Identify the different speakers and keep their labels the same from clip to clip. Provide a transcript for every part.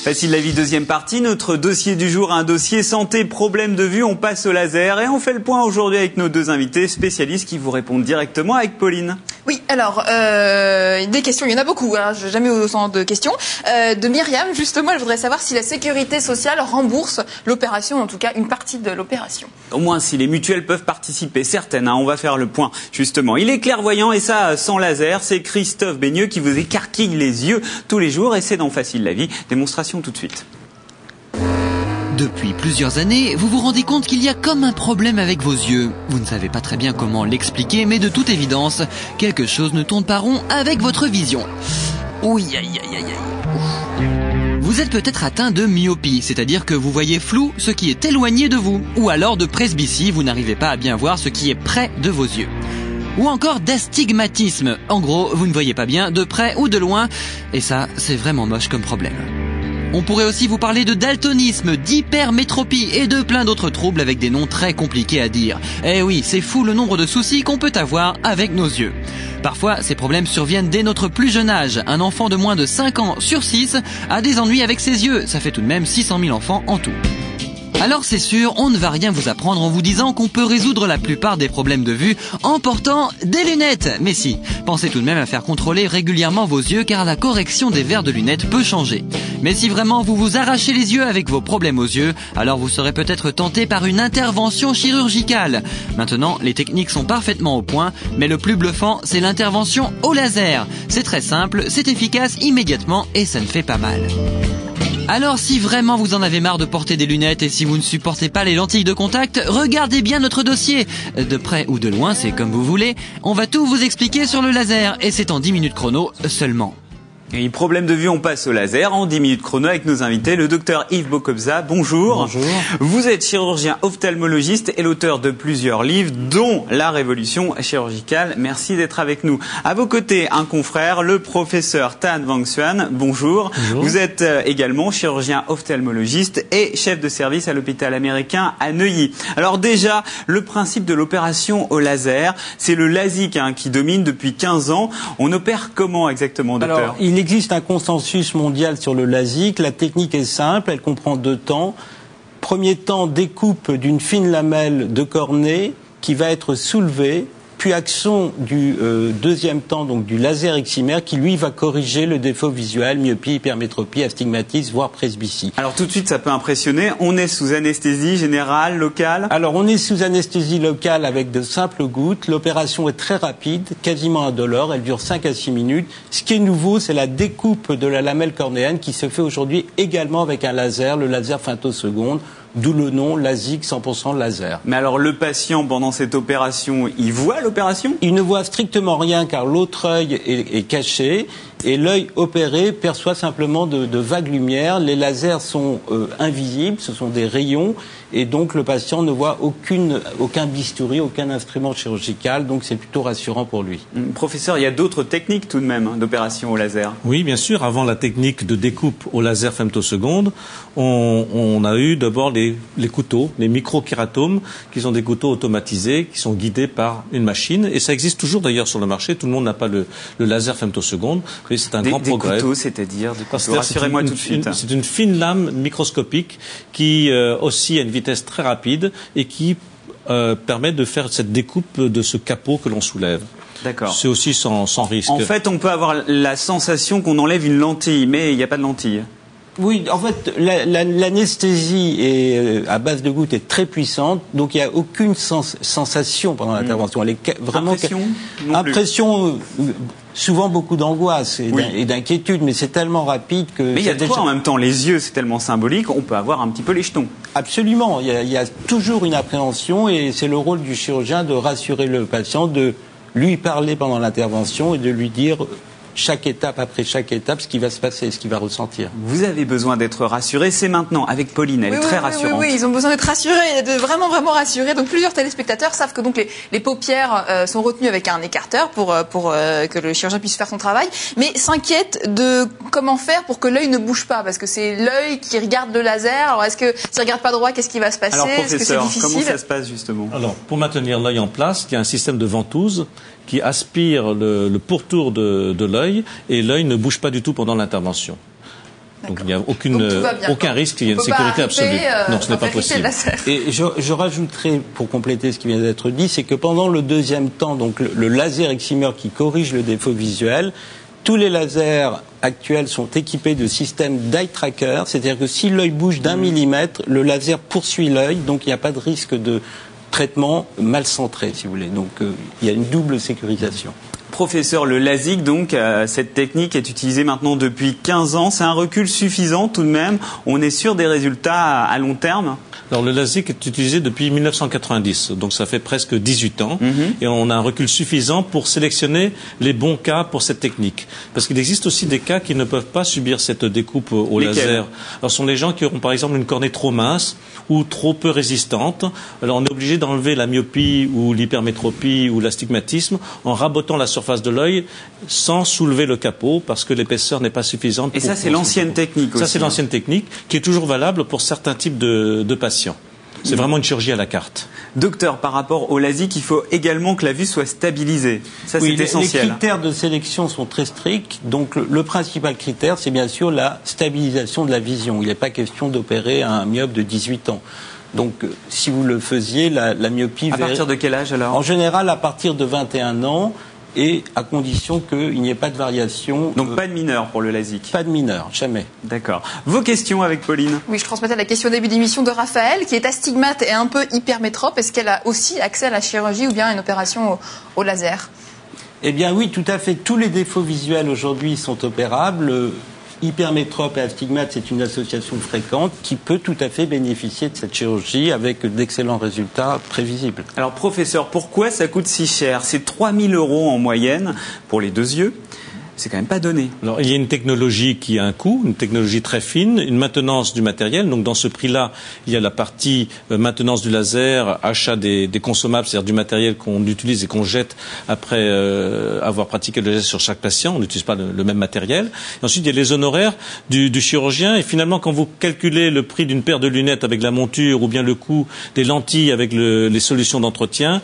Speaker 1: Facile la vie, deuxième partie. Notre dossier du jour, un dossier santé, problème de vue. On passe au laser et on fait le point aujourd'hui avec nos deux invités spécialistes qui vous répondent directement avec Pauline.
Speaker 2: Oui, alors, des questions, il y en a beaucoup, hein, je n'ai jamais autant de questions. De Myriam, justement, elle voudrait savoir si la sécurité sociale rembourse l'opération, en tout cas une partie de l'opération.
Speaker 1: Au moins, si les mutuelles peuvent participer, certaines, hein, on va faire le point, justement. Il est clairvoyant et ça, sans laser, c'est Christophe Beigneux qui vous écarquille les yeux tous les jours et c'est dans Facile la vie. Démonstration tout de suite.
Speaker 3: Depuis plusieurs années, vous vous rendez compte qu'il y a comme un problème avec vos yeux. Vous ne savez pas très bien comment l'expliquer, mais de toute évidence, quelque chose ne tourne pas rond avec votre vision. Oui, aïe, aïe, aïe, aïe. Vous êtes peut-être atteint de myopie, c'est-à-dire que vous voyez flou ce qui est éloigné de vous. Ou alors de presbytie, vous n'arrivez pas à bien voir ce qui est près de vos yeux. Ou encore d'astigmatisme. En gros, vous ne voyez pas bien de près ou de loin. Et ça, c'est vraiment moche comme problème. On pourrait aussi vous parler de daltonisme, d'hypermétropie et de plein d'autres troubles avec des noms très compliqués à dire. Eh oui, c'est fou le nombre de soucis qu'on peut avoir avec nos yeux. Parfois, ces problèmes surviennent dès notre plus jeune âge. Un enfant de moins de 5 ans sur 6 a des ennuis avec ses yeux. Ça fait tout de même 600 000 enfants en tout. Alors c'est sûr, on ne va rien vous apprendre en vous disant qu'on peut résoudre la plupart des problèmes de vue en portant des lunettes. Mais si, pensez tout de même à faire contrôler régulièrement vos yeux car la correction des verres de lunettes peut changer. Mais si vraiment vous vous arrachez les yeux avec vos problèmes aux yeux, alors vous serez peut-être tenté par une intervention chirurgicale. Maintenant, les techniques sont parfaitement au point, mais le plus bluffant, c'est l'intervention au laser. C'est très simple, c'est efficace immédiatement et ça ne fait pas mal. Alors si vraiment vous en avez marre de porter des lunettes et si vous ne supportez pas les lentilles de contact, regardez bien notre dossier. De près ou de loin, c'est comme vous voulez, on va tout vous expliquer sur le laser et c'est en 10 minutes chrono seulement.
Speaker 1: Et problème de vue, on passe au laser en 10 minutes chrono avec nos invités, le docteur Yves Bocobza. Bonjour.
Speaker 4: Bonjour.
Speaker 1: Vous êtes chirurgien ophtalmologiste et l'auteur de plusieurs livres, dont La Révolution chirurgicale. Merci d'être avec nous. À vos côtés, un confrère, le professeur Tan Wang Xuan. Bonjour.
Speaker 4: Bonjour.
Speaker 1: Vous êtes également chirurgien ophtalmologiste et chef de service à l'hôpital américain à Neuilly. Alors déjà, le principe de l'opération au laser, c'est le LASIK qui domine depuis 15 ans. On opère comment exactement, docteur?
Speaker 4: Alors, il existe un consensus mondial sur le LASIK. La technique est simple, elle comprend 2 temps. Premier temps, découpe d'une fine lamelle de cornée qui va être soulevée, puis action du deuxième temps, donc du laser excimaire, qui lui va corriger le défaut visuel, myopie, hypermétropie, astigmatisme, voire presbytie.
Speaker 1: Alors tout de suite, ça peut impressionner. On est sous anesthésie générale, locale?
Speaker 4: Alors on est sous anesthésie locale avec de simples gouttes. L'opération est très rapide, quasiment indolore. Elle dure 5 à 6 minutes. Ce qui est nouveau, c'est la découpe de la lamelle cornéenne qui se fait aujourd'hui également avec un laser, le laser femtoseconde. D'où le nom LASIK 100% laser.
Speaker 1: Mais alors le patient, pendant cette opération, il voit l'opération?
Speaker 4: Il ne voit strictement rien car l'autre œil est caché et l'œil opéré perçoit simplement de vagues lumières. Les lasers sont invisibles, ce sont des rayons et donc le patient ne voit aucun bistouri, aucun instrument chirurgical, donc c'est plutôt rassurant pour lui.
Speaker 1: Professeur, il y a d'autres techniques tout de même d'opération au laser?
Speaker 5: Oui, bien sûr. Avant la technique de découpe au laser femtoseconde, on a eu d'abord les couteaux, les micro-kératomes, qui sont des couteaux automatisés, qui sont guidés par une machine. Et ça existe toujours d'ailleurs sur le marché. Tout le monde n'a pas le laser femtoseconde. Mais c'est un grand progrès.
Speaker 1: Des couteaux, c'est-à-dire rassurez-moi tout de suite.
Speaker 5: C'est une fine lame microscopique qui oscille à une vitesse très rapide et qui permet de faire cette découpe de ce capot que l'on soulève.
Speaker 1: D'accord.
Speaker 5: C'est aussi sans risque.
Speaker 1: En fait, on peut avoir la sensation qu'on enlève une lentille, mais il n'y a pas de lentille.
Speaker 4: Oui, en fait, l'anesthésie à base de gouttes est très puissante, donc il n'y a aucune sensation pendant l'intervention. Elle est vraiment impression, souvent beaucoup d'angoisse et d'inquiétude, mais c'est tellement rapide que...
Speaker 1: Mais il y a de quoi en même temps, les yeux, c'est tellement symbolique, on peut avoir un petit peu les jetons.
Speaker 4: Absolument, il y a toujours une appréhension et c'est le rôle du chirurgien de rassurer le patient, de lui parler pendant l'intervention et de lui dire chaque étape après chaque étape ce qui va se passer, ce qu'il va ressentir.
Speaker 1: Vous avez besoin d'être rassuré, c'est maintenant avec Pauline, elle est très rassurante.
Speaker 2: Oui, ils ont besoin d'être rassurés, de vraiment rassurés. Donc plusieurs téléspectateurs savent que donc les paupières sont retenues avec un écarteur pour que le chirurgien puisse faire son travail, mais s'inquiètent de comment faire pour que l'œil ne bouge pas, parce que c'est l'œil qui regarde le laser. Alors est-ce que s'il regarde pas droit, qu'est-ce qui va se passer?
Speaker 1: Alors professeur,
Speaker 2: est-ce que c'est difficile?
Speaker 1: comment ça se passe justement?
Speaker 5: Alors pour maintenir l'œil en place, il y a un système de ventouse qui aspire le pourtour de l'œil et l'œil ne bouge pas du tout pendant l'intervention. Donc il n'y a
Speaker 2: Donc, tout va bien,
Speaker 5: aucun risque, il y a une sécurité absolue. Non, ce n'est pas possible.
Speaker 4: Et je rajouterai, pour compléter ce qui vient d'être dit, c'est que pendant le deuxième temps, donc le laser excimer qui corrige le défaut visuel, tous les lasers actuels sont équipés de systèmes d'eye tracker, c'est-à-dire que si l'œil bouge d'1 millimètre, le laser poursuit l'œil, donc il n'y a pas de risque de traitement mal centré, si vous voulez. Donc il y a une double sécurisation.
Speaker 1: Professeur, le LASIK, donc, cette technique est utilisée maintenant depuis 15 ans. C'est un recul suffisant tout de même. On est sûr des résultats à long terme?
Speaker 5: Alors le LASIK est utilisé depuis 1990, donc ça fait presque 18 ans, et on a un recul suffisant pour sélectionner les bons cas pour cette technique. Parce qu'il existe aussi des cas qui ne peuvent pas subir cette découpe au laser. Alors ce sont les gens qui auront par exemple une cornée trop mince ou trop peu résistante. Alors on est obligé d'enlever la myopie ou l'hypermétropie ou l'astigmatisme en rabotant la surface de l'œil sans soulever le capot parce que l'épaisseur n'est pas suffisante.
Speaker 1: Et ça c'est l'ancienne technique aussi.
Speaker 5: Ça c'est l'ancienne technique qui est toujours valable pour certains types de patients. C'est vraiment une chirurgie à la carte.
Speaker 1: Docteur, par rapport au LASIK, il faut également que la vue soit stabilisée. Ça, c'est essentiel.
Speaker 4: Les critères de sélection sont très stricts. Donc, le principal critère, c'est bien sûr la stabilisation de la vision. Il n'est pas question d'opérer un myope de 18 ans. Donc, si vous le faisiez, la myopie...
Speaker 1: À partir de quel âge, alors?
Speaker 4: En général, à partir de 21 ans, et à condition qu'il n'y ait pas de variation.
Speaker 1: Donc pas de mineur pour le LASIK?
Speaker 4: Pas de mineur, jamais.
Speaker 1: D'accord. Vos questions avec Pauline?
Speaker 2: Oui, je transmettais la question au début d'émission de Raphaël, qui est astigmate et un peu hypermétrope. Est-ce qu'elle a aussi accès à la chirurgie ou bien à une opération au laser?
Speaker 4: Eh bien oui, tout à fait. Tous les défauts visuels aujourd'hui sont opérables. Hypermétrope et astigmate, c'est une association fréquente qui peut tout à fait bénéficier de cette chirurgie avec d'excellents résultats prévisibles.
Speaker 1: Alors professeur, pourquoi ça coûte si cher? C'est 3 000 € en moyenne pour les deux yeux. C'est quand même pas donné.
Speaker 5: Alors, il y a une technologie qui a un coût, une technologie très fine, une maintenance du matériel. Donc, dans ce prix-là, il y a la partie maintenance du laser, achat des consommables, c'est-à-dire du matériel qu'on utilise et qu'on jette après avoir pratiqué le geste sur chaque patient. On n'utilise pas le même matériel. Et ensuite, il y a les honoraires du chirurgien. Et finalement, quand vous calculez le prix d'une paire de lunettes avec la monture ou bien le coût des lentilles avec les solutions d'entretien,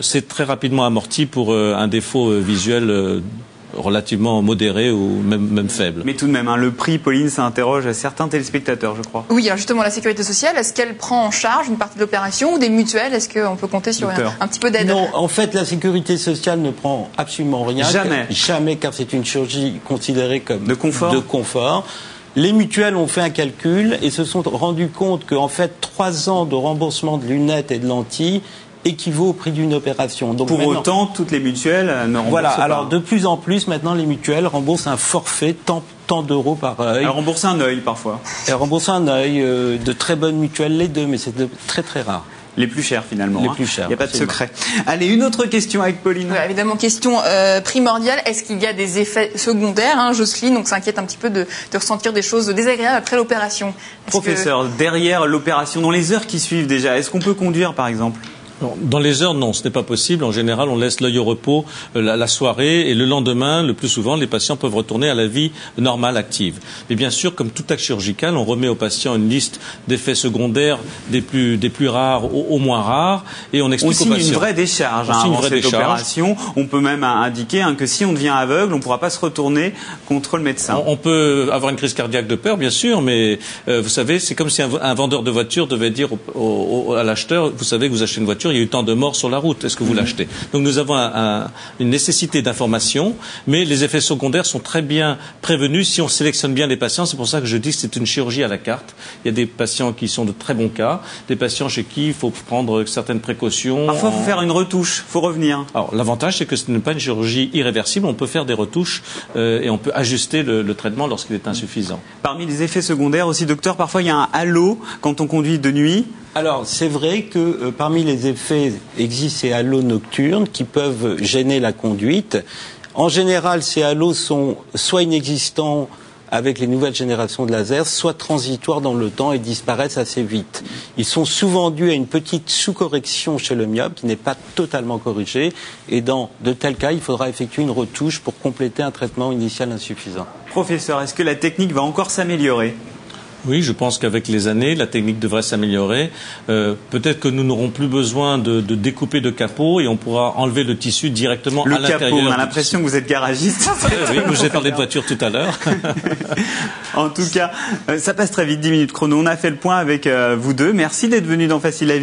Speaker 5: c'est très rapidement amorti pour un défaut visuel relativement modéré ou même faible.
Speaker 1: Mais tout de même, le prix, Pauline, ça interroge certains téléspectateurs, je crois.
Speaker 2: Oui, alors justement, la sécurité sociale, est-ce qu'elle prend en charge une partie de l'opération ou des mutuelles? Est-ce qu'on peut compter sur un petit peu d'aide?
Speaker 4: Non, en fait, la sécurité sociale ne prend absolument rien.
Speaker 1: Jamais.
Speaker 4: Jamais, car c'est une chirurgie considérée comme
Speaker 1: de confort.
Speaker 4: Les mutuelles ont fait un calcul et se sont rendus compte qu'en fait, 3 ans de remboursement de lunettes et de lentilles équivaut au prix d'une opération. Donc
Speaker 1: pour autant, toutes les mutuelles ne remboursent pas.
Speaker 4: Alors de plus en plus, maintenant, les mutuelles remboursent un forfait tant d'euros par œil.
Speaker 1: Elles remboursent un œil, parfois.
Speaker 4: Elles remboursent un œil, de très bonnes mutuelles, les deux, mais c'est très très rare.
Speaker 1: Les plus chers, finalement.
Speaker 4: Les plus chers.
Speaker 1: Il n'y a pas de secret. Allez, une autre question avec Pauline.
Speaker 2: Oui, évidemment, question primordiale. Est-ce qu'il y a des effets secondaires? Jocelyne donc, s'inquiète un petit peu de ressentir des choses désagréables après l'opération.
Speaker 1: Professeur, derrière l'opération, dans les heures qui suivent déjà, est-ce qu'on peut conduire, par exemple?
Speaker 5: Dans les heures, non, ce n'est pas possible. En général, on laisse l'œil au repos la soirée et le lendemain, le plus souvent, les patients peuvent retourner à la vie normale, active. Mais bien sûr, comme tout acte chirurgical, on remet aux patients une liste d'effets secondaires des plus rares aux moins rares et on explique aux patients.
Speaker 1: Aussi une vraie décharge avant cette opération. On peut même indiquer que si on devient aveugle, on ne pourra pas se retourner contre le médecin.
Speaker 5: On peut avoir une crise cardiaque de peur, bien sûr, mais vous savez, c'est comme si un vendeur de voiture devait dire à l'acheteur, vous savez que vous achetez une voiture, il y a eu tant de morts sur la route, est-ce que vous l'achetez? Donc nous avons une nécessité d'information, mais les effets secondaires sont très bien prévenus si on sélectionne bien les patients. C'est pour ça que je dis que c'est une chirurgie à la carte. Il y a des patients qui sont de très bons cas, des patients chez qui il faut prendre certaines précautions.
Speaker 1: Parfois, il faut faire une retouche, il faut revenir.
Speaker 5: Alors l'avantage, c'est que ce n'est pas une chirurgie irréversible, on peut faire des retouches et on peut ajuster le traitement lorsqu'il est insuffisant.
Speaker 1: Parmi les effets secondaires aussi, docteur, parfois il y a un halo quand on conduit de nuit.
Speaker 4: Alors, c'est vrai que parmi les effets existent ces halos nocturnes qui peuvent gêner la conduite. En général, ces halos sont soit inexistants avec les nouvelles générations de lasers, soit transitoires dans le temps et disparaissent assez vite. Ils sont souvent dus à une petite sous-correction chez le myope qui n'est pas totalement corrigée. Et dans de tels cas, il faudra effectuer une retouche pour compléter un traitement initial insuffisant.
Speaker 1: Professeur, est-ce que la technique va encore s'améliorer ?
Speaker 5: Oui, je pense qu'avec les années, la technique devrait s'améliorer. Peut-être que nous n'aurons plus besoin de découper de capot et on pourra enlever le tissu directement à l'intérieur.
Speaker 1: Le capot, on a l'impression que vous êtes garagiste.
Speaker 5: Oui, j'ai parlé de voiture tout à l'heure.
Speaker 1: En tout cas, ça passe très vite, 10 minutes chrono. On a fait le point avec vous deux. Merci d'être venus dans Facile la Vie.